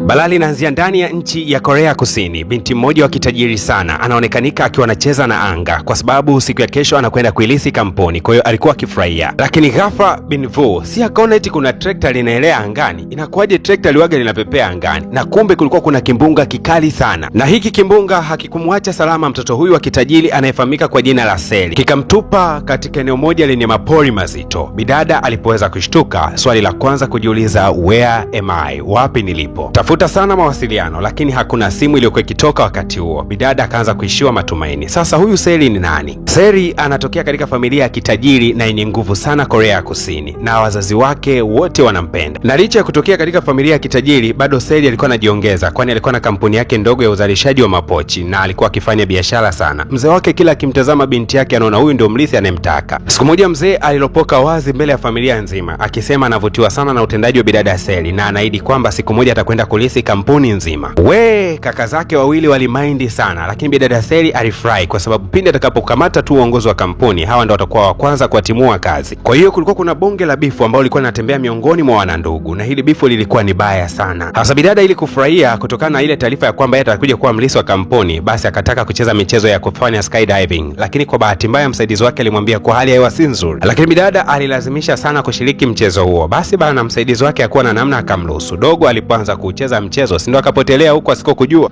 Balaa linaanzia ndani ya nchi ya Korea Kusini. Binti mmoja wa kitajiri sana anaonekanika akiwa anacheza na anga kwa sababu siku ya kesho anakwenda kuilisi kampuni, kwa hiyo alikuwa akifurahia. Lakini ghafla bin Vu si akaona eti kuna trekta linaelea angani. Inakuwaje trekta liwaga linapepea angani? Na kumbe kulikuwa kuna kimbunga kikali sana, na hiki kimbunga hakikumwacha salama mtoto huyu wa kitajiri anayefahamika kwa jina la Seli. Kikamtupa katika eneo moja lenye mapori mazito. Bidada alipoweza kushtuka, swali la kwanza kujiuliza, where am I? Wapi nilipo? Tafuta sana mawasiliano, lakini hakuna simu iliyokuwa ikitoka wakati huo. Bidada akaanza kuishiwa matumaini. Sasa huyu Seli ni nani? Seli anatokea katika familia ya kitajiri na yenye nguvu sana Korea ya Kusini, na wazazi wake wote wanampenda. Na licha ya kutokea katika familia ya kitajiri, bado Seli alikuwa anajiongeza, kwani alikuwa na kampuni yake ndogo ya uzalishaji wa mapochi na alikuwa akifanya biashara sana. Mzee wake kila akimtazama binti yake anaona huyu ndio mrithi anayemtaka. Siku moja mzee alilopoka wazi mbele ya familia nzima akisema anavutiwa sana na utendaji wa bidada Seli na anaahidi kwamba siku moja atakwenda kulisi kampuni nzima. Kaka zake wawili walimaindi sana, lakini bidada Seli alifurahi kwa sababu pindi atakapokamata tu uongozi wa kampuni, hawa ndio watakuwa wa kwanza kuatimua kazi. Kwa hiyo kulikuwa kuna bonge la bifu ambao lilikuwa linatembea miongoni mwa wanandugu, na hili bifu lilikuwa ni baya sana. Hasa bidada ili kufurahia kutokana na ile taarifa ya kwamba yeye atakuja kuwa mlisi wa kampuni, basi akataka kucheza michezo ya kufanya skydiving, lakini kwa bahati mbaya msaidizi wake alimwambia kwa hali ya hewa si nzuri, lakini bidada alilazimisha sana kushiriki mchezo huo. Basi bana msaidizi wake hakuwa na namna, akamruhusu. Dogo alipoanza kucheza mchezo si ndo akapotelea huko asikokujua.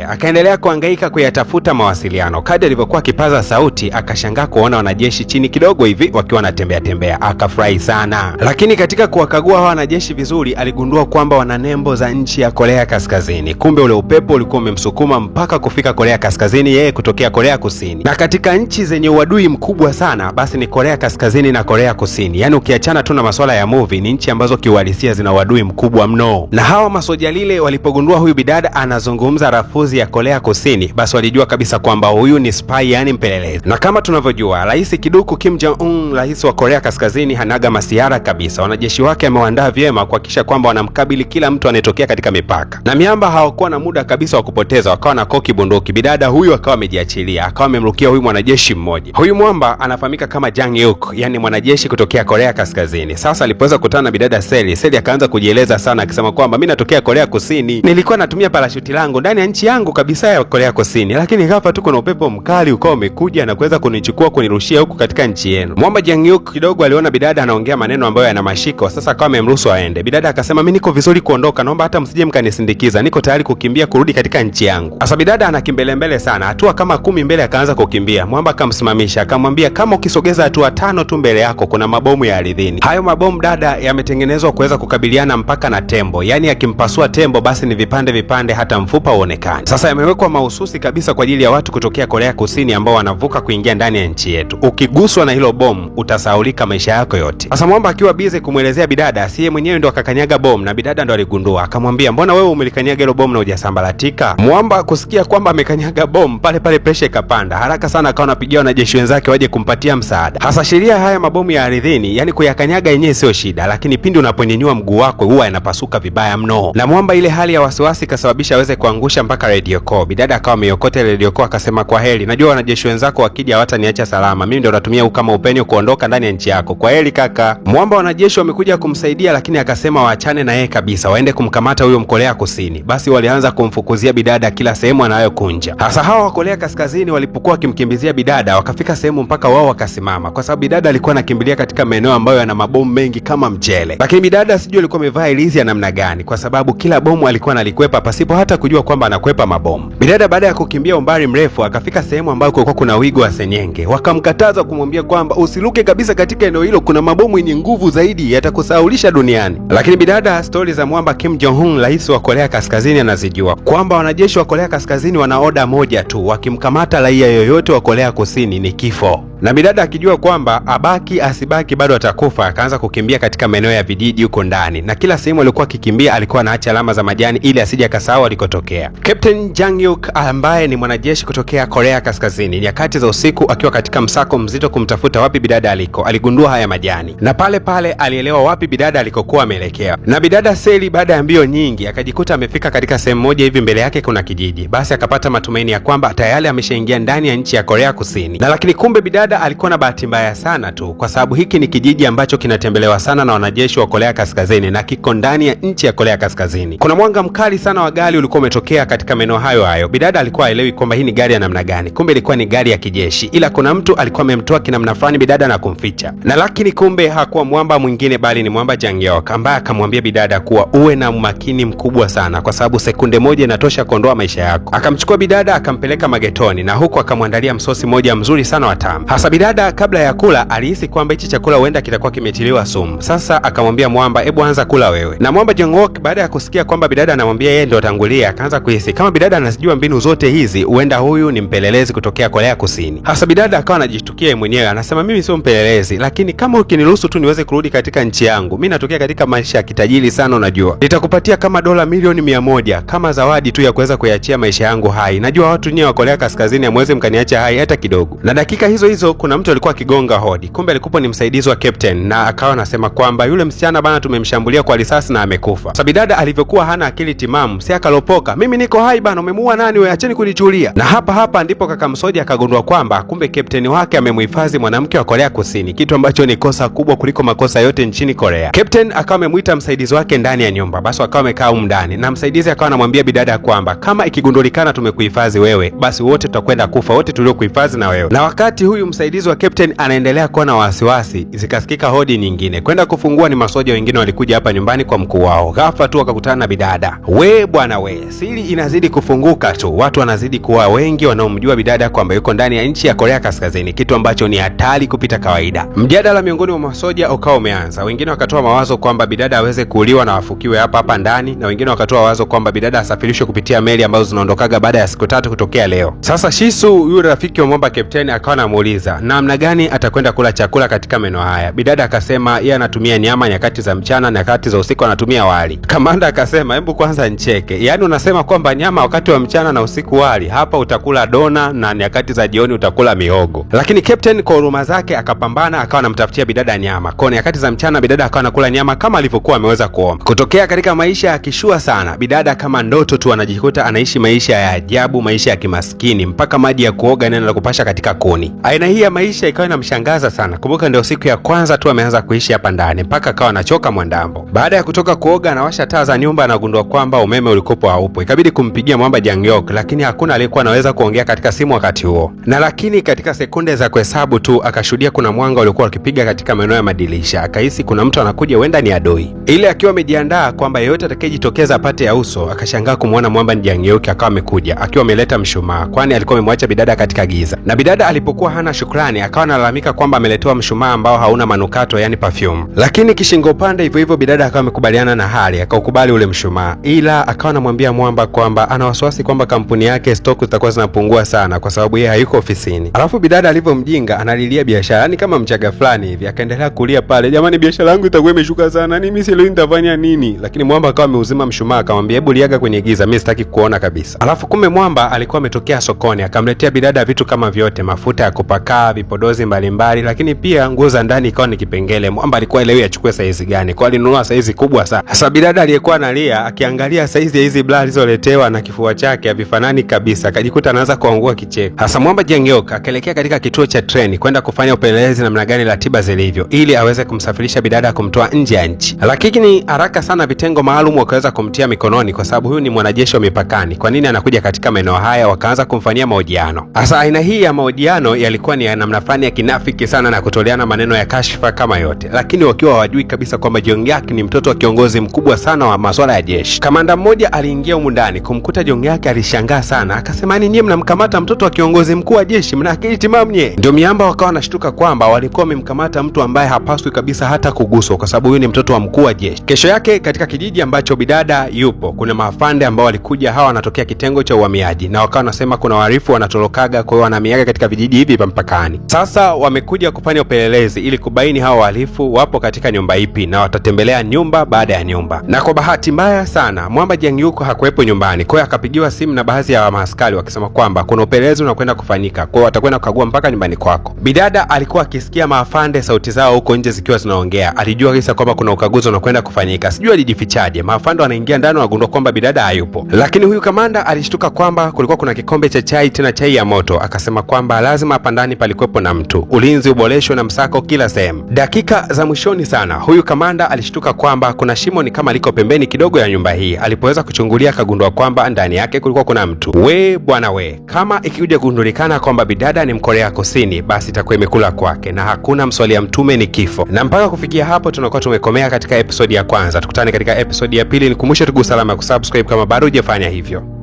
Akaendelea kuhangaika kuyatafuta mawasiliano. Kadri alivyokuwa akipaza sauti, akashangaa kuona wanajeshi chini kidogo hivi wakiwa wanatembea tembea. Akafurahi sana, lakini katika kuwakagua hawa wanajeshi vizuri, aligundua kwamba wana nembo za nchi ya Korea Kaskazini. Kumbe ule upepo ulikuwa umemsukuma mpaka kufika Korea Kaskazini, yeye kutokea Korea Kusini. Na katika nchi zenye uadui mkubwa sana, basi ni Korea Kaskazini na Korea Kusini. Yaani ukiachana tu na masuala ya movie, ni nchi ambazo kiuhalisia zina uadui mkubwa mno. Na hawa masoja lile walipogundua huyu bidada anazungumza rafuzi ya Korea Kusini, basi walijua kabisa kwamba huyu ni spy, yani mpelelezi. Na kama tunavyojua, Rais Kiduku Kim Jong-un, rais wa Korea Kaskazini, hanaga masiara kabisa. Wanajeshi wake amewaandaa vyema kuhakikisha kwamba wanamkabili kila mtu anayetokea katika mipaka. Na miamba hawakuwa na muda kabisa wa kupoteza, wakawa na koki bunduki. Bidada huyu akawa amejiachilia, akawa amemrukia huyu mwanajeshi mmoja. Huyu mwamba anafahamika kama Jang Yuk, yani mwanajeshi kutokea Korea Kaskazini. Sasa alipoweza kukutana na bidada Seli akaanza kujieleza sana akisema kwamba mimi natokea Korea Kusini, nilikuwa natumia parashuti langu ndani ya nchi yangu kabisa ya Korea Kusini, lakini ghafla tu kuna upepo mkali ukawa umekuja na kuweza kunichukua kunirushia huku katika nchi yenu. Mwamba Jang Yuk kidogo aliona bidada anaongea maneno ambayo yana mashiko, sasa akawa amemruhusu aende. Bidada akasema mimi niko vizuri kuondoka, naomba hata msije mkanisindikiza, niko tayari kukimbia kurudi katika nchi yangu. Sasa bidada anakimbele sana, hatua kama 10 mbele akaanza kukimbia. Mwamba akamsimamisha akamwambia kama ukisogeza hatua 5 tu mbele yako kuna mabomu ya ardhini. Hayo mabomu dada yametengenezwa kuweza kukabiliana mpaka na tembo, yani akimpasua tembo basi ni vipande hata mfupa uonekane. Sasa yamewekwa mahususi kabisa kwa ajili ya watu kutokea Korea Kusini ambao wanavuka kuingia ndani ya nchi yetu. Ukiguswa na hilo bomu utasahaulika maisha yako yote. Sasa Mwamba akiwa busy kumwelezea bidada, siye mwenyewe ndo akakanyaga bomu, na bidada ndo aligundua, akamwambia mbona wewe umelikanyaga hilo bomu na hujasambaratika? Mwamba kusikia kwamba amekanyaga bomu, pale pressure ikapanda haraka sana, akawa anapigia wanajeshi wenzake waje kumpatia msaada. Hasa sheria haya mabomu ya ardhini, yani kuyakanyaga yenyewe sio shida, lakini pindi unaponyanyua mguu wako huwa yanapasuka vibaya mno. Na Mwamba ile hali ya wasiwasi kasababisha aweze kuangusha mpaka radio call. Bidada akawa ameiokota ile radio call akasema kwa heri, najua wanajeshi wenzako wakija hawataniacha salama, mimi ndio natumia huu kama upenyo kuondoka ndani ya nchi yako. Kwa heri kaka. Mwamba wanajeshi wamekuja kumsaidia, lakini akasema waachane na yeye kabisa, waende kumkamata huyo Mkorea Kusini. Basi walianza kumfukuzia bidada kila sehemu anayokunja. Hasa hawa wa Korea Kaskazini walipokuwa wakimkimbizia bidada, wakafika sehemu mpaka wao wakasimama, kwa sababu bidada alikuwa anakimbilia katika maeneo ambayo yana mabomu mengi kama mchele. Lakini bidada sijui alikuwa amevaa ilizi ya namna gani, kwa sababu kila bomu alikuwa analikwepa pasipo hata kujua kwamba anakwepa mabomu. Bidada baada ya kukimbia umbali mrefu akafika sehemu ambayo kulikuwa kuna wigo wa senyenge. Wakamkataza kumwambia kwamba usiruke kabisa katika eneo hilo, kuna mabomu yenye nguvu zaidi yatakusahaulisha duniani. Lakini bidada stori za Mwamba Kim Jong-un, rais wa Korea Kaskazini, anazijua kwamba wanajeshi wa Korea Kaskazini wana oda moja tu, wakimkamata raia yoyote wa Korea Kusini ni kifo. Na bidada akijua kwamba abaki asibaki bado atakufa, akaanza kukimbia katika maeneo ya vijiji huko ndani, na kila sehemu alikuwa akikimbia alikuwa anaacha alama za majani ili asije akasahau alikotokea. Captain Jang Yuk ambaye ni mwanajeshi kutokea Korea Kaskazini, nyakati za usiku akiwa katika msako mzito kumtafuta wapi bidada aliko, aligundua haya majani, na pale alielewa wapi bidada alikokuwa ameelekea. Na bidada Seli baada ya mbio nyingi akajikuta amefika katika sehemu moja hivi, mbele yake kuna kijiji. Basi akapata matumaini ya kwamba tayari ameshaingia ndani ya nchi ya Korea Kusini, na lakini kumbe bidada bidada alikuwa na bahati mbaya sana tu, kwa sababu hiki ni kijiji ambacho kinatembelewa sana na wanajeshi wa Korea Kaskazini na kiko ndani ya nchi ya Korea Kaskazini. Kuna mwanga mkali sana wa gari ulikuwa umetokea katika maeneo hayo. Bidada alikuwa haelewi kwamba hii ni gari ya namna gani. Kumbe ilikuwa ni gari ya kijeshi, ila kuna mtu alikuwa amemtoa kinamna fulani bidada na kumficha. Na lakini kumbe hakuwa mwamba mwingine bali ni mwamba Jang-yeok, ambaye akamwambia bidada kuwa uwe na umakini mkubwa sana, kwa sababu sekunde moja inatosha kuondoa maisha yako. Akamchukua bidada akampeleka magetoni, na huko akamwandalia msosi moja mzuri sana wa tamu. Hasa bidada kabla ya kula alihisi kwamba hichi chakula huenda kitakuwa kimetiliwa sumu. Sasa akamwambia mwamba, hebu anza kula wewe. Na mwamba Jang-yeok baada ya kusikia kwamba bidada anamwambia yeye ndio atangulia, akaanza kuhisi kama bidada anazijua mbinu zote hizi, huenda huyu ni mpelelezi kutokea Korea Kusini. Hasa bidada akawa anajishtukia mwenyewe, anasema mimi sio mpelelezi, lakini kama ukiniruhusu tu niweze kurudi katika nchi yangu, mimi natokea katika maisha ya kitajiri sana, unajua nitakupatia kama dola milioni 100 kama zawadi tu ya kuweza kuiachia maisha yangu hai. Najua watu nyewe wa Korea Kaskazini hamwezi mkaniacha hai hata kidogo. Na dakika hizo hizo kuna mtu alikuwa akigonga hodi. Kumbe alikuwa ni msaidizi wa captain, na akawa anasema kwamba yule msichana bana tumemshambulia kwa risasi na amekufa. Sasa bidada alivyokuwa hana akili timamu, si akalopoka, mimi niko hai bana, umemuua nani wewe, acheni kunichulia. Na hapa ndipo kaka Msoji akagundua kwamba kumbe captain wake amemhifadhi mwanamke wa Korea Kusini, kitu ambacho ni kosa kubwa kuliko makosa yote nchini Korea. Captain akawa amemuita msaidizi wake ndani ya nyumba, basi akawa amekaa huko ndani, na msaidizi akawa anamwambia bidada kwamba kama ikigundulikana tumekuhifadhi wewe, basi wote tutakwenda kufa, wote tuliokuhifadhi na wewe. Na wakati huyu msaidizi wa captain anaendelea kuwa na wasiwasi, zikasikika hodi nyingine. Kwenda kufungua ni masoja wengine walikuja hapa nyumbani kwa mkuu wao. Ghafla tu wakakutana na bidada. We bwana we, siri inazidi kufunguka tu. Watu wanazidi kuwa wengi wanaomjua bidada kwamba yuko ndani ya nchi ya Korea Kaskazini, kitu ambacho ni hatari kupita kawaida. Mjadala miongoni mwa masoja ukawa umeanza. Wengine wakatoa mawazo kwamba bidada aweze kuuliwa na wafukiwe hapa ndani, na wengine wakatoa wazo kwamba bidada asafirishwe kupitia meli ambazo zinaondokaga baada ya siku 3 kutokea leo. Sasa Shisu yule rafiki wa mwamba captain akawa anamuuliza namna gani atakwenda kula chakula katika meno haya. Bidada akasema yeye anatumia nyama nyakati za mchana, nyakati za usiku anatumia wali. Kamanda akasema hebu kwanza ncheke, yaani unasema kwamba nyama wakati wa mchana na usiku wali, hapa utakula dona na nyakati za jioni utakula mihogo. Lakini captain kwa huruma zake akapambana, akawa anamtafutia bidada nyama. Kwa nyakati za mchana bidada akawa anakula nyama kama alivyokuwa ameweza kuomba. Kutokea katika maisha ya kishua sana, bidada kama ndoto tu anajikuta anaishi maisha ya ajabu, maisha ya kimaskini, mpaka maji ya kuoga neno la kupasha katika kuni. Aina hii ya maisha ikawa inamshangaza sana. Kumbuka ndio siku ya kwanza tu ameanza kuishi hapa ndani, mpaka akawa anachoka mwandambo. Baada ya kutoka kuoga, anawasha taa za nyumba, anagundua kwamba umeme ulikopo haupo. Ikabidi kumpigia mwamba Jang-yeok, lakini hakuna aliyekuwa anaweza kuongea katika simu wakati huo. Na lakini katika sekunde za kuhesabu tu akashuhudia kuna mwanga uliokuwa ukipiga katika maeneo ya madirisha. Akahisi kuna mtu anakuja, huenda ni adui. Ile akiwa amejiandaa kwamba yeyote atakayejitokeza apate ya uso, akashangaa kumwona mwamba Jang-yeok akawa amekuja akiwa ameleta mshumaa, kwani alikuwa amemwacha bidada katika giza. Na bidada alipokuwa hana shukrani, akawa analalamika kwamba ameletewa mshumaa ambao hauna manukato, yani perfume. Lakini kishingo upande hivyo hivyo bidada akawa amekubaliana na hali, akaukubali ule mshumaa, ila akawa anamwambia mwamba kwamba ana wasiwasi kwamba kampuni yake stock zitakuwa zinapungua sana kwa sababu yeye hayuko ofisini. Alafu bidada alivyomjinga analilia biashara, yani kama mchaga fulani hivi, akaendelea kulia pale, jamani biashara yangu itakuwa imeshuka sana, mimi si leo nitafanya nini? Lakini mwamba akawa ameuzima mshumaa, akamwambia hebu liaga kwenye giza, mimi sitaki kuona kabisa. Alafu kumbe mwamba alikuwa ametokea sokoni, akamletea bidada vitu kama vyote, mafuta ya kupakaa, vipodozi mbalimbali, lakini pia nguo za ndani ikawa ni kipengele. Mwamba alikuwa elewi achukue saizi gani, kwa alinunua saizi kubwa sana. Sasa bidada aliyekuwa analia akiangalia saizi ya hizi bra alizoletewa na kifua chake havifanani kabisa, akajikuta anaanza kuangua kicheko. Sasa mwamba Jang-yeok akaelekea katika kituo cha treni kwenda kufanya upelelezi namna gani ratiba zilivyo, ili aweze kumsafirisha bidada kumtoa nje ya nchi. Lakini haraka sana vitengo maalum wakaweza kumtia mikononi, kwa sababu huyu ni mwanajeshi wa mipakani. Kwa nini anakuja katika maeneo haya? Wakaanza kumfanyia mahojiano. Sasa aina hii ya mahojiano yalikuwa ni namna fulani ya kinafiki sana na kutoleana maneno ya kashfa kama yote, lakini wakiwa hawajui kabisa kwamba Jong-yeok ni mtoto wa kiongozi mkubwa sana wa masuala ya jeshi. Kamanda mmoja aliingia humu ndani kumkuta Jong-yeok, alishangaa sana, akasema nyinyi mnamkamata mtoto wa kiongozi mkuu wa jeshi, mna akili timamu nye? Ndio miamba wakawa wanashtuka kwamba walikuwa wamemkamata mtu ambaye hapaswi kabisa hata kuguswa, kwa sababu huyu ni mtoto wa mkuu wa jeshi. Kesho yake katika kijiji ambacho bidada yupo, kuna maafande ambao walikuja, hawa wanatokea kitengo cha uhamiaji, na wakawa wanasema kuna wahalifu wanatorokaga, kwa hiyo wanamiaga katika vijiji hivi vya mpakani. Sasa wamekuja kufanya upelelezi ili kubaini hawa wahalifu wapo katika nyumba ipi, na watatembelea nyumba baada ya nyumba. Na kwa bahati mbaya sana mwamba Jang-yeok hakuwepo nyumbani, kwa hiyo akapigiwa simu na baadhi ya maaskari wakisema kwamba kuna upelelezi unakwenda kufanyika, kwa hiyo watakwenda kukagua mpaka nyumbani kwako. Bidada alikuwa akisikia maafande sauti zao huko nje zikiwa zinaongea, alijua kabisa kwamba kuna ukaguzi unakwenda kufanyika. Sijui alijifichaje, maafande wanaingia ndani wagundua kwamba bidada hayupo. Lakini huyu kamanda alishtuka kwamba kulikuwa kuna kikombe cha chai, tena chai ya moto. Akasema kwamba lazima hapa ndani ndani palikuwepo na mtu, ulinzi uboreshwe na msako kila sehemu. Dakika za mwishoni sana, huyu kamanda alishtuka kwamba kuna shimo ni kama liko pembeni kidogo ya nyumba hii. Alipoweza kuchungulia akagundua kwamba ndani yake kulikuwa kuna mtu. We bwana we, kama ikikuja kugundulikana kwamba bidada ni Mkorea Kusini, basi itakuwa imekula kwake, na hakuna mswalia mtume ni kifo. Na mpaka kufikia hapo tunakuwa tumekomea katika episodi ya kwanza. Tukutane katika episodi ya pili. Nikumbushe tugusa alama ya kusubscribe kama bado hujafanya hivyo.